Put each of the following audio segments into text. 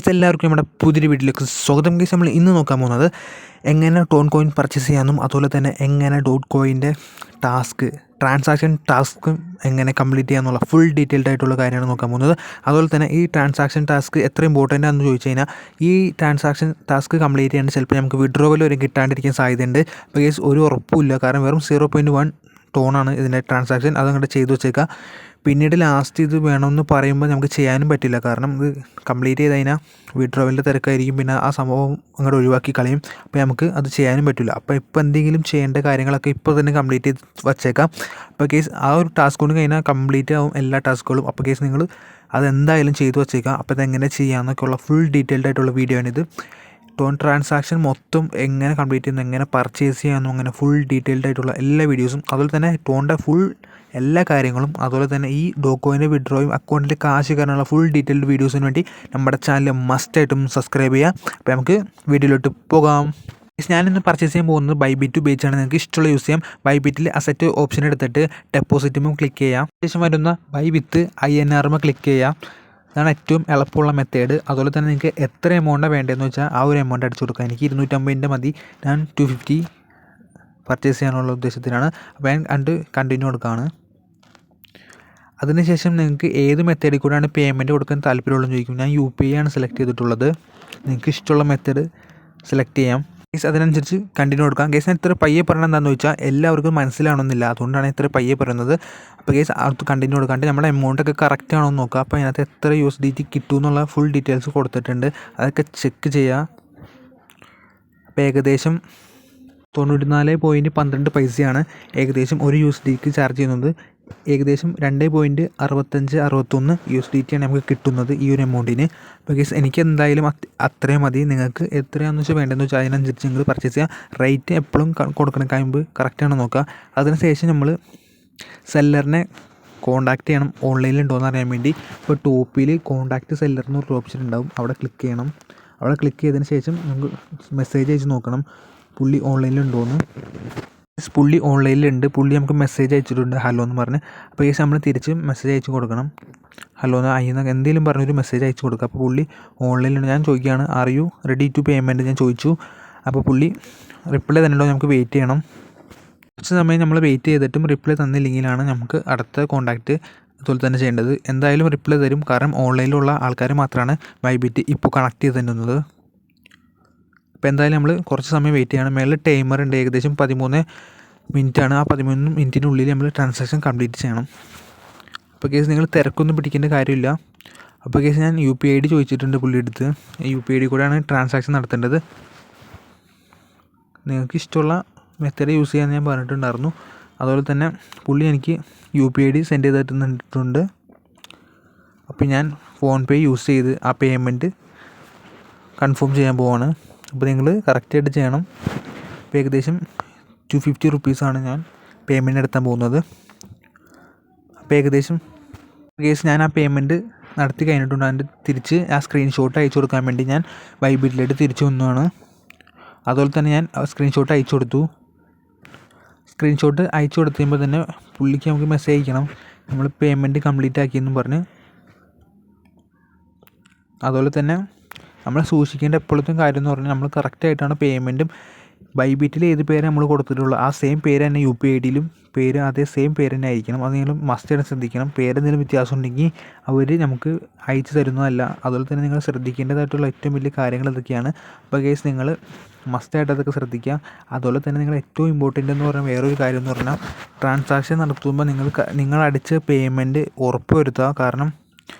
Guys എല്ലാവർക്കും നമ്മുടെ പുതിയൊരു വീട്ടിലേക്ക് സ്വാഗതം. ഗൈസ് നമ്മൾ ഇന്ന് നോക്കാൻ പോകുന്നത് എങ്ങനെ ടോൺ കോയിൻ പർച്ചേസ് ചെയ്യാമെന്നും അതുപോലെ തന്നെ എങ്ങനെ ഡോട്ട് കോയിൻ്റെ ട്രാൻസാക്ഷൻ ടാസ്കും എങ്ങനെ കംപ്ലീറ്റ് ചെയ്യാമെന്നുള്ള ഫുൾ ഡീറ്റെയിൽഡ് ആയിട്ടുള്ള കാര്യമാണ് നോക്കാൻ പോകുന്നത്. അതുപോലെ തന്നെ ഈ ട്രാൻസാക്ഷൻ ടാസ്ക് എത്ര ഇമ്പോർട്ടൻ്റ് ആണെന്ന് ചോദിച്ചു കഴിഞ്ഞാൽ ഈ ട്രാൻസാക്ഷൻ ടാസ്ക് കംപ്ലീറ്റ് ചെയ്യാൻ ചിലപ്പോൾ നമുക്ക് വിഡ്രോവൽ വരെ കിട്ടാണ്ടിരിക്കാൻ സാധ്യതയുണ്ട്. അപ്പോൾ ഗൈസ് ഒരു ഉറപ്പുമില്ല, കാരണം വെറും 0.1 ടോണാണ് ഇതിൻ്റെ ട്രാൻസാക്ഷൻ. അതങ്ങോട്ട് ചെയ്തു വെച്ചേക്കുക. പിന്നീട് ലാസ്റ്റ് ഇത് വേണമെന്ന് പറയുമ്പോൾ നമുക്ക് ചെയ്യാനും പറ്റില്ല, കാരണം ഇത് കംപ്ലീറ്റ് ചെയ്ത് കഴിഞ്ഞാൽ വിഡ്രോവലിൻ്റെ തിരക്കായിരിക്കും, പിന്നെ ആ സംഭവം അങ്ങോട്ട് ഒഴിവാക്കി കളയും. അപ്പോൾ നമുക്ക് അത് ചെയ്യാനും പറ്റില്ല. അപ്പോൾ ഇപ്പോൾ എന്തെങ്കിലും ചെയ്യേണ്ട കാര്യങ്ങളൊക്കെ ഇപ്പോൾ തന്നെ കംപ്ലീറ്റ് ചെയ്ത് വച്ചേക്കാം. അപ്പോൾ കേസ് ആ ഒരു ടാസ്ക് കൊണ്ട് കഴിഞ്ഞാൽ കംപ്ലീറ്റ് ആവും എല്ലാ ടാസ്കുകളും. അപ്പോൾ കേസ് നിങ്ങൾ അതെന്തായാലും ചെയ്തു വച്ചേക്കാം. അപ്പോൾ ഇതെങ്ങനെ ചെയ്യാമെന്നൊക്കെയുള്ള ഫുൾ ഡീറ്റെയിൽഡ് ആയിട്ടുള്ള വീഡിയോ ആണിത്. ടോൺ ട്രാൻസാക്ഷൻ മൊത്തം എങ്ങനെ കംപ്ലീറ്റ് ചെയ്യുന്നു, എങ്ങനെ പർച്ചേസ് ചെയ്യാമെന്നും അങ്ങനെ ഫുൾ ഡീറ്റെയിൽഡ് ആയിട്ടുള്ള എല്ലാ വീഡിയോസും, അതുപോലെ തന്നെ ടോണിൻ്റെ ഫുൾ എല്ലാ കാര്യങ്ങളും, അതുപോലെ തന്നെ ഈ ഡോക്കോയിൻ്റെ വിഡ്രോയും അക്കൗണ്ടിൽ കാശ് കയറാനുള്ള ഫുൾ ഡീറ്റെയിൽഡ് വീഡിയോസിന് വേണ്ടി നമ്മുടെ ചാനൽ മസ്റ്റായിട്ടും സബ്സ്ക്രൈബ് ചെയ്യുക. അപ്പോൾ നമുക്ക് വീഡിയോയിലോട്ട് പോകാം. ഞാനിന്ന് പർച്ചേസ് ചെയ്യാൻ പോകുന്നത് ബൈബിറ്റ് ഉപയോഗിച്ചാണ്. നിങ്ങൾക്ക് ഇഷ്ടമുള്ള യൂസ് ചെയ്യാം. ബൈബിറ്റിൽ അസറ്റ് ഓപ്ഷൻ എടുത്തിട്ട് ഡെപ്പോസിറ്റും ക്ലിക്ക് ചെയ്യാം. ശേഷം വരുന്ന ബൈ വിത്ത് INR ക്ലിക്ക് ചെയ്യാം. അതാണ് ഏറ്റവും എളുപ്പമുള്ള മെത്തേഡ്. അതുപോലെ തന്നെ നിങ്ങൾക്ക് എത്ര എമൗണ്ടാണ് വേണ്ടതെന്ന് വെച്ചാൽ ആ ഒരു എമൗണ്ട് അടിച്ചു കൊടുക്കുക. എനിക്ക് 250 മതി, ഞാൻ 250 പർച്ചേസ് ചെയ്യാനുള്ള ഉദ്ദേശത്തിലാണ്. അപ്പോൾ ഞാൻ കണ്ടിന്യൂ കൊടുക്കുകയാണ്. അതിനുശേഷം നിങ്ങൾക്ക് ഏത് മെത്തേഡിൽ കൂടെയാണ് പേയ്മെൻറ്റ് കൊടുക്കാൻ താല്പര്യമുള്ളതെന്ന് ചോദിക്കും. ഞാൻ UPI ആണ് സെലക്ട് ചെയ്തിട്ടുള്ളത്. നിങ്ങൾക്ക് ഇഷ്ടമുള്ള മെത്തേഡ് സെലക്ട് ചെയ്യാം. ഗൈസ് അതിനനുസരിച്ച് കണ്ടിന്യൂ കൊടുക്കാം. ഗൈസ് ഞാൻ ഇത്ര പയ്യെ പറയണം എന്താണെന്ന് വെച്ചാൽ എല്ലാവർക്കും മനസ്സിലാവണമെന്നില്ല, അതുകൊണ്ടാണ് ഇത്ര പയ്യെ പറയുന്നത്. അപ്പോൾ ഗൈസ് അടുത്ത് കണ്ടിന്യൂ കൊടുക്കാണ്ട് നമ്മുടെ എമൗണ്ടൊക്കെ കറക്റ്റ് ആണോ എന്ന് നോക്കുക. അപ്പോൾ അതിനകത്ത് എത്ര USDT കിട്ടും എന്നുള്ള ഫുൾ ഡീറ്റെയിൽസ് കൊടുത്തിട്ടുണ്ട്, അതൊക്കെ ചെക്ക് ചെയ്യുക. അപ്പോൾ ഏകദേശം 94.12 പൈസയാണ് ഏകദേശം ഒരു USDTക്ക് ചാർജ് ചെയ്യുന്നത്. ഏകദേശം 2.6561 USDT ആണ് നമുക്ക് കിട്ടുന്നത് ഈ ഒരു എമൗണ്ടിന്. അപ്പോൾ ഗൈസ് എനിക്ക് എന്തായാലും അത്രയും മതി. നിങ്ങൾക്ക് എത്രയാണെന്ന് വെച്ചാൽ വേണ്ടതെന്ന് വെച്ചാൽ അതിനനുസരിച്ച് നിങ്ങൾ പർച്ചേസ് ചെയ്യുക. റേറ്റ് എപ്പോഴും കൊടുക്കണം, കഴിയുമ്പോൾ കറക്റ്റാണ് നോക്കുക. അതിനുശേഷം നമ്മൾ സെല്ലറിനെ കോൺടാക്റ്റ് ചെയ്യണം, ഓൺലൈനിലുണ്ടോയെന്ന് അറിയാൻ വേണ്ടി. ഇപ്പോൾ ടോപ്പിൽ കോൺടാക്റ്റ് സെല്ലർ എന്നൊരു ഓപ്ഷൻ ഉണ്ടാവും, അവിടെ ക്ലിക്ക് ചെയ്യണം. അവിടെ ക്ലിക്ക് ചെയ്തതിന് ശേഷം നമുക്ക് മെസ്സേജ് അയച്ച് നോക്കണം പുള്ളി ഓൺലൈനിലുണ്ടോയെന്ന്. പുള്ളി ഓൺലൈനിലുണ്ട്, പുള്ളി നമുക്ക് മെസ്സേജ് അയച്ചിട്ടുണ്ട് ഹലോ എന്ന് പറഞ്ഞ്. അപ്പോൾ ഈ നമ്മൾ തിരിച്ച് മെസ്സേജ് അയച്ചു കൊടുക്കണം. ഹലോ എന്ന് അയ്യെന്ന് എന്തെങ്കിലും പറഞ്ഞൊരു മെസ്സേജ് അയച്ചു കൊടുക്കുക. അപ്പോൾ പുള്ളി ഓൺലൈനിലുണ്ട്. ഞാൻ ചോദിക്കുകയാണ് are you ready to payment ഞാൻ ചോദിച്ചു. അപ്പോൾ പുള്ളി റിപ്ലൈ തന്നിട്ടോ, നമുക്ക് വെയിറ്റ് ചെയ്യണം. കുറച്ച് സമയം നമ്മൾ വെയിറ്റ് ചെയ്തിട്ടും റിപ്ലൈ തന്നില്ലെങ്കിലാണ് നമുക്ക് അടുത്ത കോൺടാക്റ്റ് അതുപോലെ തന്നെ ചെയ്യേണ്ടത്. എന്തായാലും റിപ്ലൈ തരും, കാരണം ഓൺലൈനിലുള്ള ആൾക്കാർ മാത്രമാണ് ബൈബിറ്റ് ഇപ്പോൾ കണക്ട് ചെയ്ത് തരുന്നത്. അപ്പോൾ എന്തായാലും നമ്മൾ കുറച്ച് സമയം വെയിറ്റ് ചെയ്യണം. മേളിൽ ടൈമർ ഉണ്ട്, ഏകദേശം 13 മിനിറ്റാണ്. ആ 13 മിനിറ്റിനുള്ളിൽ നമ്മൾ ട്രാൻസാക്ഷൻ കംപ്ലീറ്റ് ചെയ്യണം. അപ്പോൾ കേസ് നിങ്ങൾ തിരക്കൊന്നും പിടിക്കേണ്ട കാര്യമില്ല. അപ്പോൾ കേസ് ഞാൻ UPI ID ചോദിച്ചിട്ടുണ്ട് പുള്ളി എടുത്ത്. UPI ID കൂടെയാണ് ട്രാൻസാക്ഷൻ നടത്തേണ്ടത്. നിങ്ങൾക്ക് ഇഷ്ടമുള്ള മെത്തേഡ് യൂസ് ചെയ്യാമെന്ന് ഞാൻ പറഞ്ഞിട്ടുണ്ടായിരുന്നു. അതുപോലെ തന്നെ പുള്ളി എനിക്ക് UPI ID സെൻഡ് ചെയ്ത് തന്നിട്ടുണ്ട്. അപ്പോൾ ഞാൻ ഫോൺപേ യൂസ് ചെയ്ത് ആ പേയ്മെൻറ്റ് കൺഫേം ചെയ്യാൻ പോവാണ്. അപ്പോൾ നിങ്ങൾ കറക്റ്റായിട്ട് ചെയ്യണം. ഇപ്പോൾ ഏകദേശം 250 റുപ്പീസാണ് ഞാൻ പേയ്മെൻറ്റ് നടത്താൻ പോകുന്നത്. അപ്പോൾ ഏകദേശം കേസ് ഞാൻ ആ പേയ്മെൻറ്റ് നടത്തി കഴിഞ്ഞിട്ടുണ്ട്. അതിൻ്റെ തിരിച്ച് ആ സ്ക്രീൻഷോട്ട് അയച്ചു കൊടുക്കാൻ വേണ്ടി ഞാൻ ബൈബിറ്റിലേക്ക് തിരിച്ചു വന്നതാണ്. അതുപോലെ തന്നെ ഞാൻ സ്ക്രീൻഷോട്ട് അയച്ചു കൊടുത്തു. സ്ക്രീൻഷോട്ട് അയച്ചു കൊടുത്ത് കഴിയുമ്പോൾ തന്നെ പുള്ളിക്ക് നമുക്ക് മെസ്സേജ് അയക്കണം, നമ്മൾ പേയ്മെൻറ്റ് കംപ്ലീറ്റ് ആക്കിയെന്നും പറഞ്ഞ്. അതുപോലെ തന്നെ നമ്മൾ സൂക്ഷിക്കേണ്ട എപ്പോഴത്തും കാര്യം എന്ന് പറഞ്ഞാൽ നമ്മൾ കറക്റ്റായിട്ടാണ് പേയ്മെൻറ്റും ബൈബിറ്റിൽ ഏത് പേര് നമ്മൾ കൊടുത്തിട്ടുള്ളൂ ആ സെയിം പേര് തന്നെ UPI IDയിലും പേര് അതേ സെയിം പേര് തന്നെ ആയിരിക്കണം. അത് നിങ്ങൾ മസ്റ്റായിട്ട് ശ്രദ്ധിക്കണം. പേരെന്തെങ്കിലും വ്യത്യാസം ഉണ്ടെങ്കിൽ അവർ നമുക്ക് അയച്ചു തരുന്നതല്ല. അതുപോലെ തന്നെ നിങ്ങൾ ശ്രദ്ധിക്കേണ്ടതായിട്ടുള്ള ഏറ്റവും വലിയ കാര്യങ്ങൾ ഇതൊക്കെയാണ്. അപ്പോൾ കേസ് നിങ്ങൾ മസ്റ്റായിട്ട് അതൊക്കെ ശ്രദ്ധിക്കുക. അതുപോലെ തന്നെ നിങ്ങൾ ഏറ്റവും ഇമ്പോർട്ടൻ്റ് എന്ന് പറഞ്ഞാൽ വേറൊരു കാര്യം എന്ന് പറഞ്ഞാൽ ട്രാൻസാക്ഷൻ നടത്തുമ്പോൾ നിങ്ങൾ അടിച്ച പേയ്മെൻറ്റ് ഉറപ്പ് വരുത്തുക. കാരണം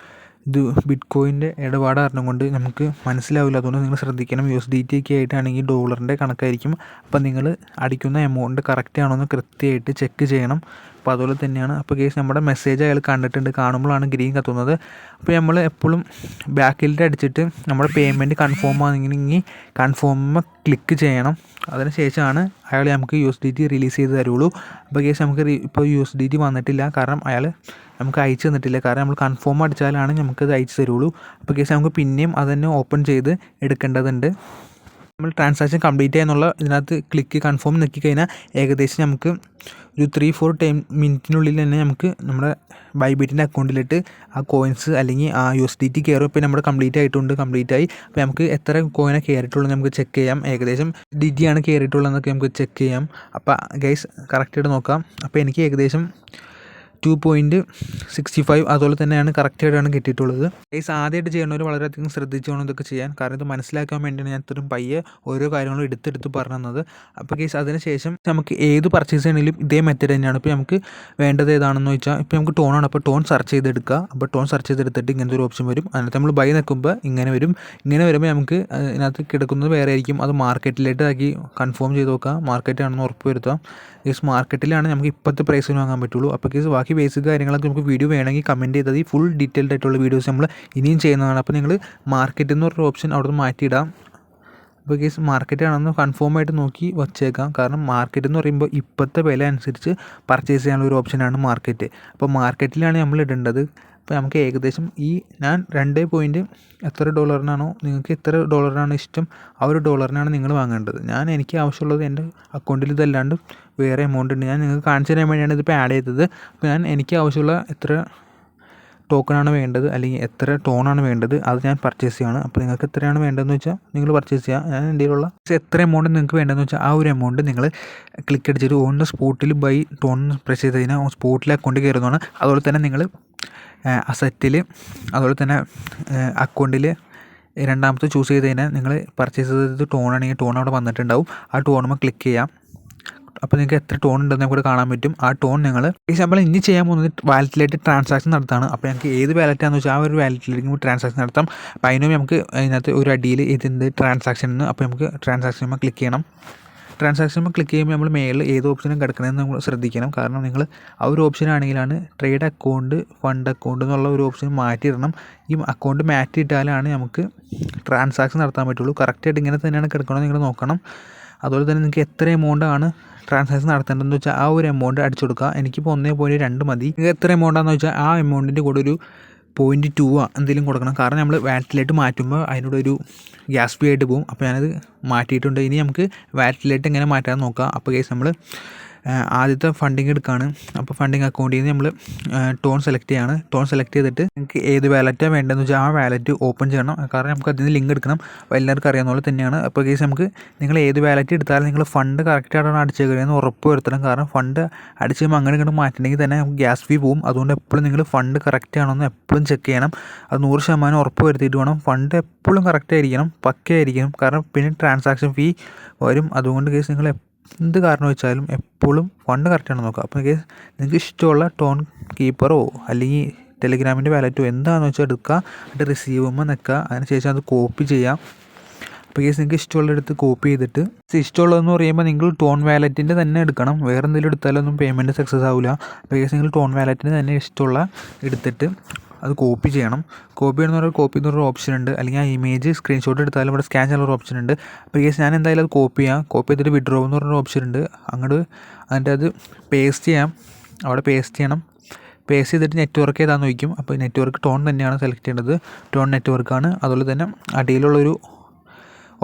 ഇത് ബിറ്റ് കോയിൻ്റെ ഇടപാട് കാരണം കൊണ്ട് നമുക്ക് മനസ്സിലാവില്ല, അതുകൊണ്ട് നിങ്ങൾ ശ്രദ്ധിക്കണം. USDT ഒക്കെ ആയിട്ടാണെങ്കിൽ ഡോളറിൻ്റെ കണക്കായിരിക്കും. അപ്പോൾ നിങ്ങൾ അടിക്കുന്ന എമൗണ്ട് കറക്റ്റ് ആണോ എന്ന് കൃത്യമായിട്ട് ചെക്ക് ചെയ്യണം. അപ്പോൾ അതുപോലെ തന്നെയാണ്. അപ്പോൾ കേസ് നമ്മുടെ മെസ്സേജ് അയാൾ കണ്ടിട്ടുണ്ട്, കാണുമ്പോഴാണ് ഗ്രീൻ കത്തുന്നത്. അപ്പോൾ നമ്മൾ എപ്പോഴും ബാക്കിലിട്ട് അടിച്ചിട്ട് നമ്മുടെ പേയ്മെൻറ്റ് കൺഫേം ആണെങ്കിൽ കൺഫേം ക്ലിക്ക് ചെയ്യണം. അതിന് ശേഷമാണ് അയാൾ നമുക്ക് USDT റിലീസ് ചെയ്ത് തരുള്ളൂ. അപ്പോൾ കേസ് നമുക്ക് ഇപ്പോൾ USDT വന്നിട്ടില്ല, കാരണം അയാൾ നമുക്ക് അയച്ചു തന്നിട്ടില്ല. കാരണം നമ്മൾ കൺഫേം അടിച്ചാലാണ് നമുക്കത് അയച്ചു തരുള്ളൂ. അപ്പോൾ കേസ് നമുക്ക് പിന്നെയും അത് തന്നെ ഓപ്പൺ ചെയ്ത് എടുക്കേണ്ടതുണ്ട്. നമ്മൾ ട്രാൻസാക്ഷൻ കംപ്ലീറ്റ് ചെയ്യാന്നുള്ള ഇതിനകത്ത് ക്ലിക്ക് കൺഫേം നിൽക്കി കഴിഞ്ഞാൽ ഏകദേശം നമുക്ക് ഒരു 3-4 മിനിറ്റിനുള്ളിൽ തന്നെ നമുക്ക് നമ്മുടെ ബൈബിറ്റിൻ്റെ അക്കൗണ്ടിലിട്ട് ആ കോയിൻസ് അല്ലെങ്കിൽ ആ USDT കയറും. ഇപ്പോൾ നമ്മുടെ കംപ്ലീറ്റ് ആയി. അപ്പോൾ നമുക്ക് എത്ര കോയിനെ കയറിയിട്ടുള്ളത് നമുക്ക് ചെക്ക് ചെയ്യാം. ഏകദേശം DT ആണ് കയറിയിട്ടുള്ളതെന്നൊക്കെ നമുക്ക് ചെക്ക് ചെയ്യാം. അപ്പോൾ ഗൈസ് കറക്റ്റായിട്ട് നോക്കാം. അപ്പോൾ എനിക്ക് ഏകദേശം 2.65 അതുപോലെ തന്നെയാണ് കറക്റ്റായിട്ടാണ് കിട്ടിയിട്ടുള്ളത്. ഗൈസ് ആദ്യമായിട്ട് ചെയ്യണവർ വളരെയധികം ശ്രദ്ധിച്ചു വേണം ഇതൊക്കെ ചെയ്യാൻ. കാരണം ഇത് മനസ്സിലാക്കാൻ വേണ്ടിയാണ് ഞാൻ ഇത്രയും പയ്യെ ഓരോ കാര്യങ്ങളും എടുത്ത് പറഞ്ഞു തന്നത്. അപ്പോൾ ഗൈസ് അതിന് ശേഷം നമുക്ക് ഏത് പർച്ചേസ് ചെയ്യണമെങ്കിലും ഇതേ മെത്തേഡ് തന്നെയാണ്. ഇപ്പോൾ നമുക്ക് വേണ്ടത് ഏതാണെന്ന് വെച്ചാൽ ഇപ്പോൾ നമുക്ക് ടോണാണ്. അപ്പോൾ ടോൺ സെർച്ച് ചെയ്തെടുക്കുക. അപ്പോൾ ടോൺ സെർച്ച് ചെയ്തെടുത്തിട്ട് ഇങ്ങനത്തെ ഒരു ഓപ്ഷൻ വരും. അതിനകത്ത് നമ്മൾ ബൈ നിൽക്കുമ്പോൾ ഇങ്ങനെ വരും. ഇങ്ങനെ വരുമ്പോൾ നമുക്ക് ഇതിനകത്ത് കിടക്കുന്നത് വേറെ ആയിരിക്കും. അത് മാർക്കറ്റിലേക്ക് ആക്കി കൺഫേം ചെയ്ത് നോക്കുക. മാർക്കറ്റാണെന്ന് ഉറപ്പ് വരുത്താം. ഗൈസ് മാർക്കറ്റിലാണ് നമുക്ക് ഇപ്പോഴത്തെ പ്രൈസിന് വാങ്ങാൻ പറ്റുള്ളൂ. അപ്പോൾ ഗൈസ് ബാക്കി ബേസിക് കാര്യങ്ങളൊക്കെ നമുക്ക് വീഡിയോ വേണമെങ്കിൽ കമൻറ്റ് ചെയ്താൽ ഫുൾ ഡീറ്റെയിൽഡ് ആയിട്ടുള്ള വീഡിയോസ് നമ്മൾ ഇനിയും ചെയ്യുന്നതാണ്. അപ്പോൾ നിങ്ങൾ മാർക്കറ്റ് എന്ന് പറഞ്ഞ ഓപ്ഷൻ അവിടെ നിന്ന് മാറ്റിയിടാം. അപ്പോൾ ഗൈസ് മാർക്കറ്റാണെന്ന് കൺഫേം ആയിട്ട് നോക്കി വച്ചേക്കാം. കാരണം മാർക്കറ്റ് എന്ന് പറയുമ്പോൾ ഇപ്പോഴത്തെ വില അനുസരിച്ച് പർച്ചേസ് ചെയ്യാനുള്ള ഒരു ഓപ്ഷനാണ് മാർക്കറ്റ്. അപ്പോൾ മാർക്കറ്റിലാണ് നമ്മൾ ഇടേണ്ടത്. അപ്പോൾ നമുക്ക് ഏകദേശം ഞാൻ 2 എത്ര ഡോളറിനാണോ നിങ്ങൾക്ക് എത്ര ഡോളറിനാണ് ഇഷ്ടം ആ ഒരു ഡോളറിനാണ് നിങ്ങൾ വാങ്ങേണ്ടത്. എനിക്ക് ആവശ്യമുള്ളത് എൻ്റെ അക്കൗണ്ടിൽ ഇതല്ലാണ്ട് വേറെ എമൗണ്ട് ഉണ്ട്. ഞാൻ നിങ്ങൾക്ക് കാണിച്ചു തരാൻ വേണ്ടിയാണ് ഇതിപ്പോൾ ആഡ് ചെയ്തത്. അപ്പോൾ എനിക്ക് ആവശ്യമുള്ള എത്ര ടോക്കണാണ് വേണ്ടത് അല്ലെങ്കിൽ എത്ര ടോണാണ് വേണ്ടത് അത് ഞാൻ പർച്ചേസ് ചെയ്യുകയാണ്. അപ്പോൾ നിങ്ങൾക്ക് എത്രയാണ് വേണ്ടതെന്ന് വെച്ചാൽ നിങ്ങൾ പർച്ചേസ് ചെയ്യുക. ഞാൻ എൻ്റെ കയ്യിലുള്ള എത്ര എമൗണ്ട് നിങ്ങൾക്ക് വേണ്ടതെന്ന് വെച്ചാൽ ആ ഒരു എമൗണ്ട് നിങ്ങൾ ക്ലിക്ക് അടിച്ചിട്ട് ഓൺ സ്പോട്ടിൽ ബൈ ടോൺ പ്രസ് ചെയ്ത് കഴിഞ്ഞാൽ സ്പോട്ടിൽ അക്കൗണ്ട് കയറുന്നതാണ്. അതുപോലെ തന്നെ നിങ്ങൾ അസറ്റിൽ അതുപോലെ തന്നെ അക്കൗണ്ടിൽ രണ്ടാമത്തെ ചൂസ് ചെയ്ത് കഴിഞ്ഞാൽ നിങ്ങൾ പർച്ചേസ് ചെയ്തത് ടോണാണെങ്കിൽ ടോൺ അവിടെ വന്നിട്ടുണ്ടാവും. ആ ടോണുമ്പോൾ ക്ലിക്ക് ചെയ്യാം. അപ്പോൾ നിങ്ങൾക്ക് എത്ര ടോൺ ഉണ്ടെന്ന് നമുക്ക് കാണാൻ പറ്റും. ആ ടോൺ നിങ്ങൾ എക്സാമ്പിൾ ഇനി ചെയ്യാൻ പോകുന്നത് വാലറ്റിലായിട്ട് ട്രാൻസാക്ഷൻ നടത്താണ്. അപ്പോൾ ഞങ്ങൾക്ക് ഏത് വാലറ്റാണെന്ന് വെച്ചാൽ ആ ഒരു വാലറ്റിലേക്ക് ട്രാൻസാക്ഷൻ നടത്താം. അപ്പോൾ അതിനും നമുക്ക് അതിനകത്ത് ഒരു അടിയിൽ ഇതിൻ്റെ ട്രാൻസാക്ഷൻ എന്ന് അപ്പോൾ നമുക്ക് ട്രാൻസാക്ഷനുമ്പോൾ ക്ലിക്ക് ചെയ്യണം. ട്രാൻസാക്ഷനുമ്പോൾ ക്ലിക്ക് ചെയ്യുമ്പോൾ നമ്മൾ മേളിൽ ഏത് ഓപ്ഷനും കിടക്കണമെന്ന് നമ്മൾ ശ്രദ്ധിക്കണം. കാരണം നിങ്ങൾ ആ ഒരു ഓപ്ഷൻ ആണെങ്കിലാണ് ട്രേഡ് അക്കൗണ്ട് ഫണ്ട് അക്കൗണ്ട് എന്നുള്ള ഒരു ഓപ്ഷൻ മാറ്റിയിടണം. ഈ അക്കൗണ്ട് മാറ്റിയിട്ടാലാണ് നമുക്ക് ട്രാൻസാക്ഷൻ നടത്താൻ പറ്റുള്ളൂ. കറക്റ്റായിട്ട് ഇങ്ങനെ തന്നെയാണ് കിടക്കണമെന്ന് നിങ്ങൾ നോക്കണം. അതുപോലെ തന്നെ നിങ്ങൾക്ക് എത്ര എമൗണ്ടാണ് ട്രാൻസാക്ഷൻ നടത്തേണ്ടതെന്ന് വെച്ചാൽ ആ ഒരു എമൗണ്ട് അടിച്ചു കൊടുക്കുക. എനിക്കിപ്പോൾ 1.2 മതി. നിങ്ങൾക്ക് എത്ര എമൗണ്ടാണെന്ന് വെച്ചാൽ ആ എമൗണ്ടിൻ്റെ കൂടെ ഒരു 0.2 എന്തെങ്കിലും കൊടുക്കണം. കാരണം നമ്മൾ വാലറ്റിലേക്ക് മാറ്റുമ്പോൾ അതിനോട് ഒരു ഗ്യാസ് ഫീ ആയിട്ട് പോകും. അപ്പോൾ ഞാനത് മാറ്റിയിട്ടുണ്ട്. ഇനി നമുക്ക് വാലറ്റിലേക്ക് എങ്ങനെ മാറ്റാൻ നോക്കാം. അപ്പോൾ കേസ് നമ്മൾ ആദ്യത്തെ ഫണ്ടിങ് എടുക്കുകയാണ്. അപ്പോൾ ഫണ്ടിങ് അക്കൗണ്ടിൽ നിന്ന് നമ്മൾ ടോൺ സെലക്ട് ചെയ്യാണ്. ടോൺ സെലക്ട് ചെയ്തിട്ട് നിങ്ങൾക്ക് ഏത് വാലറ്റാണ് വേണ്ടതെന്ന് വെച്ചാൽ ആ വാലറ്റ് ഓപ്പൺ ചെയ്യണം. കാരണം നമുക്ക് അതിന് ലിങ്ക് എടുക്കണം. അപ്പോൾ എല്ലാവർക്കും അറിയാവുന്ന പോലെ തന്നെയാണ്. അപ്പോൾ കേസ് നമുക്ക് നിങ്ങൾ ഏത് വാലറ്റ് എടുത്താലും നിങ്ങൾ ഫണ്ട് കറക്റ്റായിട്ടാണ് അടിച്ചു കഴിയുന്നത് ഉറപ്പ് വരുത്തണം. കാരണം ഫണ്ട് അടിച്ച് കഴിയുമ്പോൾ അങ്ങനെ ഇങ്ങോട്ട് മാറ്റണമെങ്കിൽ തന്നെ നമുക്ക് ഗ്യാസ് ഫീ പോകും. അതുകൊണ്ട് എപ്പോഴും നിങ്ങൾ ഫണ്ട് കറക്റ്റ് ആണോ എന്ന് എപ്പോഴും ചെക്ക് ചെയ്യണം. അത് 100% ഉറപ്പ് വരുത്തിയിട്ട് വേണം. ഫണ്ട് എപ്പോഴും കറക്റ്റായിരിക്കണം, പക്കയായിരിക്കണം. കാരണം പിന്നെ ട്രാൻസാക്ഷൻ ഫീ വരും. അതുകൊണ്ട് കേസ് നിങ്ങൾ എന്ത് കാരണം വെച്ചാലും എപ്പോഴും ഫണ്ട് കറക്റ്റാണ് നോക്കുക. അപ്പോൾ കേസ് നിങ്ങൾക്ക് ഇഷ്ടമുള്ള ടോൺ കീപ്പറോ അല്ലെങ്കിൽ ടെലിഗ്രാമിൻ്റെ വാലറ്റോ എന്താണെന്ന് വെച്ചാൽ എടുക്കുക. എന്നിട്ട് റിസീവ് ചെയ്യുമ്പോൾ നിൽക്കുക. അതിനുശേഷം അത് കോപ്പി ചെയ്യാം. അപ്പോൾ കേസ് നിങ്ങൾക്ക് ഇഷ്ടമുള്ളടുത്ത് കോപ്പി ചെയ്തിട്ട് ഇഷ്ടമുള്ളതെന്ന് പറയുമ്പോൾ നിങ്ങൾ ടോൺ വാലറ്റിൻ്റെ തന്നെ എടുക്കണം. വേറെ എന്തെങ്കിലും എടുത്താലൊന്നും പേയ്മെൻറ്റ് സക്സസ് ആവില്ല. അപ്പോൾ കേസ് നിങ്ങൾ ടോൺ വാലറ്റിന് തന്നെ ഇഷ്ടമുള്ള എടുത്തിട്ട് അത് കോപ്പി ചെയ്യണം. കോപ്പി എന്ന് പറഞ്ഞൊരു ഓപ്ഷൻ ഉണ്ട്. അല്ലെങ്കിൽ ആ ഇമേജ് സ്ക്രീൻഷോട്ട് എടുത്താലും ഇവിടെ സ്കാൻ ചെയ്യാനുള്ള ഓപ്ഷൻ ഉണ്ട്. അപ്പോൾ കേസ് ഞാൻ എന്തായാലും അത് കോപ്പി ചെയ്യാം. കോപ്പി ചെയ്തിട്ട് വിഡ്രോ എന്ന് പറഞ്ഞൊരു ഓപ്ഷൻ ഉണ്ട്. അങ്ങോട്ട് അതിൻ്റെ അത് പേസ്റ്റ് ചെയ്യാം. അവിടെ പേസ്റ്റ് ചെയ്യണം. പേസ്റ്റ് ചെയ്തിട്ട് നെറ്റ്വർക്ക് ഏതാണെന്ന് ചോദിക്കും. അപ്പോൾ നെറ്റ്വർക്ക് ടോൺ തന്നെയാണ് സെലക്ട് ചെയ്യേണ്ടത്. ടോൺ നെറ്റ്വർക്കാണ്. അതുപോലെ തന്നെ അടിയിലുള്ളൊരു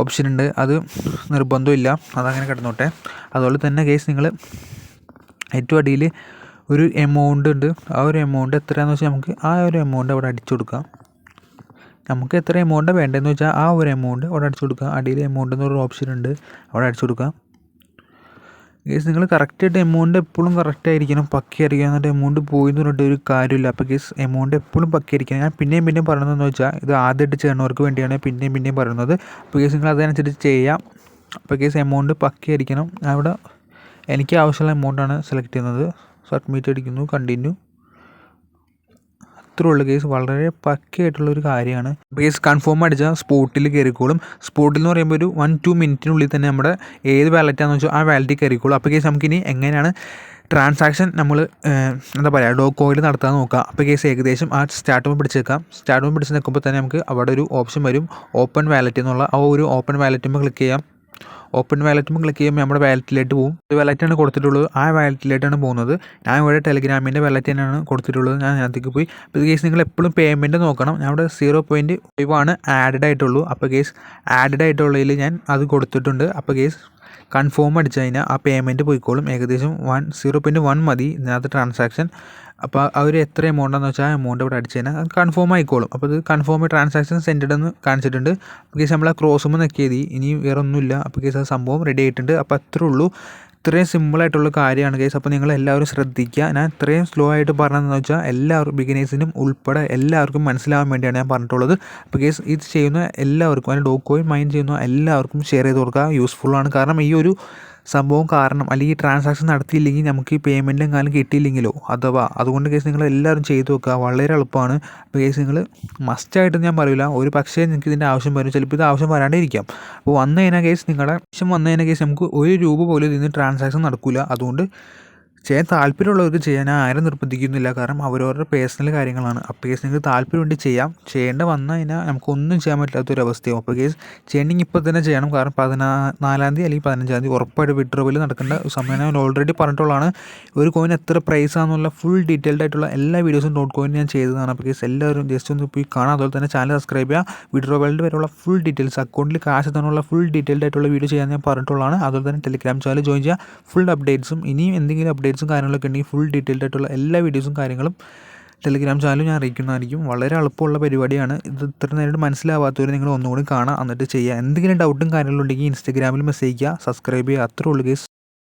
ഓപ്ഷൻ ഉണ്ട്. അത് നിർബന്ധമില്ല, അതങ്ങനെ കിടന്നോട്ടെ. അതുപോലെ തന്നെ കേസ് നിങ്ങൾ ഏറ്റവും അടിയിൽ ഒരു എമൗണ്ട് ഉണ്ട്. ആ ഒരു എമൗണ്ട് എത്രയാണെന്ന് വെച്ചാൽ നമുക്ക് ആ ഒരു എമൗണ്ട് അവിടെ അടിച്ചു കൊടുക്കാം. നമുക്ക് എത്ര എമൗണ്ട് വേണ്ടതെന്ന് വെച്ചാൽ ആ ഒരു എമൗണ്ട് അവിടെ അടിച്ചു കൊടുക്കുക. അടിയിൽ എമൗണ്ട് എന്നൊരു ഓപ്ഷൻ ഉണ്ട്, അവിടെ അടിച്ചു കൊടുക്കുക. കേസ് നിങ്ങൾ കറക്റ്റായിട്ട് എമൗണ്ട് എപ്പോഴും കറക്റ്റായിരിക്കണം, പക്കയായിരിക്കണം. എന്നിട്ട് എമൗണ്ട് പോയി എന്ന് പറഞ്ഞിട്ട് ഒരു കാര്യമില്ല. അപ്പോൾ കേസ് എമൗണ്ട് എപ്പോഴും പക്കയായിരിക്കണം. ഞാൻ പിന്നെയും പറയുന്നതെന്ന് വെച്ചാൽ ഇത് ആദ്യമായിട്ട് ചെയ്യുന്നവർക്ക് വേണ്ടിയാണ് പിന്നെയും പറയുന്നത്. അപ്പോൾ കേസ് നിങ്ങൾ അതനുസരിച്ച് ചെയ്യാം. അപ്പോൾ കേസ് എമൗണ്ട് പക്കയായിരിക്കണം. അവിടെ എനിക്ക് ആവശ്യമുള്ള എമൗണ്ടാണ് സെലക്ട് ചെയ്യുന്നത്. സബ്മിറ്റ് അടിക്കുന്നു, കണ്ടിന്യൂ. അത്രേ ഉള്ളൂ കേസ്. വളരെ പക്കയായിട്ടുള്ളൊരു കാര്യമാണ്. കേസ് കൺഫേം അടിച്ചാൽ സ്പോട്ടിൽ കയറിക്കോളും. സ്പോട്ടിൽ എന്ന് പറയുമ്പോൾ ഒരു 1-2 മിനിറ്റിനുള്ളിൽ തന്നെ നമ്മുടെ ഏത് വാലറ്റാണെന്ന് വെച്ചാൽ ആ വാലറ്റിൽ കയറിക്കോളും. അപ്പോൾ കേസ് നമുക്കിനി എങ്ങനെയാണ് ട്രാൻസാക്ഷൻ നമ്മൾ ഡോക്കോയിൽ നടത്താൻ നോക്കുക. അപ്പോൾ കേസ് ഏകദേശം ആ സ്റ്റാർട്ടുമ്പോൾ പിടിച്ചേക്കാം. സ്റ്റാർട്ടുമ്പോൾ പിടിച്ച് നിൽക്കുമ്പോൾ തന്നെ നമുക്ക് അവിടെ ഒരു ഓപ്ഷൻ വരും, ഓപ്പൺ വാലറ്റ് എന്നുള്ള. ആ ഒരു ഓപ്പൺ വാലറ്റുമ്പോൾ ക്ലിക്ക് ചെയ്യാം. ഓപ്പൺ വാലറ്റുമ്പോൾ ക്ലിക്ക് ചെയ്യുമ്പോൾ നമ്മുടെ വാലറ്റിലേക്ക് പോകും. ഒരു വാലറ്റാണ് കൊടുത്തിട്ടുള്ളത്, ആ വാലറ്റിലേക്കാണ് പോകുന്നത്. ഞാൻ ഇവിടെ ടെലിഗ്രാമിൻ്റെ വാലറ്റ് തന്നെയാണ് കൊടുത്തിട്ടുള്ളത്. ഞാൻ അതിലേക്ക് പോയി. അപ്പോൾ കേസ് നിങ്ങൾ എപ്പോഴും പേയ്മെൻറ്റ് നോക്കണം. ഞാൻ ഇവിടെ 0.5 ആണ് ആഡഡ് ആയിട്ടുള്ളൂ. അപ്പോൾ കേസ് ആഡഡ് ആയിട്ടുള്ളതിൽ ഞാൻ അത് കൊടുത്തിട്ടുണ്ട്. അപ്പോൾ കേസ് കൺഫേം അടിച്ചു കഴിഞ്ഞാൽ ആ പേയ്മെൻറ്റ് പോയിക്കോളും. ഏകദേശം 0.1 മതി ഇതിനകത്ത് ട്രാൻസാക്ഷൻ. അപ്പോൾ അവർ എത്ര എമൗണ്ടാണെന്ന് വെച്ചാൽ ആ എമൗണ്ട് ഇവിടെ അടിച്ചു കഴിഞ്ഞാൽ അത് കൺഫേം ആയിക്കോളും. അപ്പോൾ ഇത് കൺഫേം ട്രാൻസാക്ഷൻ സെൻറ്റഡ് എന്ന് കാണിച്ചിട്ടുണ്ട്. അപ്പോൾ കേസ് നമ്മൾ ആ ക്രോസുമ്പോൾ നിൽക്കിയത് ഇനി വേറെ ഒന്നുമില്ല. അപ്പോൾ കേസ് ആ സംഭവം റെഡി ആയിട്ടുണ്ട്. അപ്പോൾ അത്രേ ഉള്ളൂ. ഇത്രയും സിമ്പിളായിട്ടുള്ള കാര്യമാണ് കേസ്. അപ്പോൾ നിങ്ങൾ എല്ലാവരും ശ്രദ്ധിക്കുക. ഞാൻ ഇത്രയും സ്ലോ ആയിട്ട് പറഞ്ഞതെന്ന് വെച്ചാൽ എല്ലാവർക്കും ബിഗിനേഴ്സിനും ഉൾപ്പെടെ എല്ലാവർക്കും മനസ്സിലാവാൻ വേണ്ടിയാണ് ഞാൻ പറഞ്ഞിട്ടുള്ളത്. അപ്പോൾ കേസ് ഇത് ചെയ്യുന്ന എല്ലാവർക്കും, അതിന് ഡോഗ് കോയിൻ മൈൻ ചെയ്യുന്ന എല്ലാവർക്കും ഷെയർ ചെയ്ത് കൊടുക്കുക. യൂസ്ഫുള്ളാണ്. കാരണം ഈ ഒരു സംഭവം കാരണം അല്ലെങ്കിൽ ഈ ട്രാൻസാക്ഷൻ നടത്തിയില്ലെങ്കിൽ നമുക്ക് ഈ പേയ്മെൻറ്റും കാലം കിട്ടിയില്ലെങ്കിലോ അഥവാ അതുകൊണ്ട് കേസ് നിങ്ങൾ എല്ലാവരും ചെയ്തു വെക്കുക. വളരെ എളുപ്പമാണ്. അപ്പോൾ കേസ് നിങ്ങൾ മസ്റ്റായിട്ട് ഞാൻ പറയില്ല, ഒരു പക്ഷേ നിങ്ങൾക്ക് ഇതിൻ്റെ ആവശ്യം വരും, ചിലപ്പോൾ ഇത് ആവശ്യം വരാണ്ടിരിക്കാം. അപ്പോൾ വന്നു കഴിഞ്ഞാൽ കേസ് നിങ്ങളുടെ ആവശ്യം വന്നു കഴിഞ്ഞാൽ കേസ് നമുക്ക് ₹1 പോലും ഇതിന് ട്രാൻസാക്ഷൻ നടക്കില്ല. അതുകൊണ്ട് ചെയ്യാൻ താല്പര്യമുള്ളവർക്ക് ചെയ്യാൻ ഞാൻ ആരും നിർബന്ധിക്കുന്നില്ല. കാരണം അവരവരുടെ പേഴ്സണൽ കാര്യങ്ങളാണ്. അപ്പോൾ കേസ് നിങ്ങൾക്ക് താല്പര്യമുണ്ട് ചെയ്യാം. ചെയ്യേണ്ട വന്നു കഴിഞ്ഞാൽ നമുക്കൊന്നും ചെയ്യാൻ പറ്റാത്തൊരവസ്ഥയാവും. അപ്പോൾ കേസ് ചെയ്യണമെങ്കിൽ ഇപ്പോൾ തന്നെ ചെയ്യണം. കാരണം 14-ാം തീയതി അല്ലെങ്കിൽ 15-ാം തീയതി ഉറപ്പായിട്ട് വിഡ്രോവൽ നടക്കേണ്ട സമയം ഞാൻ ഓൾറെഡി പറഞ്ഞിട്ടുള്ളതാണ്. ഒരു കോയിൻ എത്ര പ്രൈസാണെന്നുള്ള ഫുൾ ഡീറ്റെയിൽഡ് ആയിട്ടുള്ള എല്ലാ വീഡിയോസും ഡോട്ട് കോയിൻ ഞാൻ ചെയ്തതാണ്. അപ്പോൾ കേസ് എല്ലാവരും ജസ്റ്റ് ഒന്ന് പോയി കാണാം. അതുപോലെ തന്നെ ചാനൽ സബ്സ്ക്രൈബ് ചെയ്യുക. വിഡ്രോവലിൻ്റെ വരെയുള്ള ഫുൾ ഡീറ്റെയിൽസ്, അക്കൗണ്ടിൽ കാശ് എത്താനുള്ള ഫുൾ ഡീറ്റെയിൽഡ് ആയിട്ടുള്ള വീഡിയോ ചെയ്യാൻ ഞാൻ പറഞ്ഞിട്ടുള്ളതാണ്. അതുപോലെ തന്നെ ടെലിഗ്രാം ചാനൽ ജോയിൻ ചെയ്യുക. ഫുൾ അപ്ഡേറ്റ്സും ഇനിയും എന്തെങ്കിലും അപ്ഡേറ്റ്സും കാര്യങ്ങളൊക്കെ ഉണ്ടെങ്കിൽ ഫുൾ ഡീറ്റെയിൽഡ് ആയിട്ടുള്ള എല്ലാ വീഡിയോസും കാര്യങ്ങളും ടെലിഗ്രാം ചാനലും ഞാൻ അറിയിക്കുന്നതായിരിക്കും. വളരെ എളുപ്പമുള്ള പരിപാടിയാണ്. ഇത് ഇത്ര നേരിട്ട് മനസ്സിലാവാത്തവർ നിങ്ങൾ ഒന്നുകൂടി കാണാം, എന്നിട്ട് ചെയ്യുക. എന്തെങ്കിലും ഡൗട്ടും കാര്യങ്ങളും ഉണ്ടെങ്കിൽ ഇൻസ്റ്റാഗ്രാമിൽ മെസ്സേജ് ചെയ്യുക, സബ്സ്ക്രൈബ് ചെയ്യുക. അത്രേ ഉള്ളൂ കേസ്.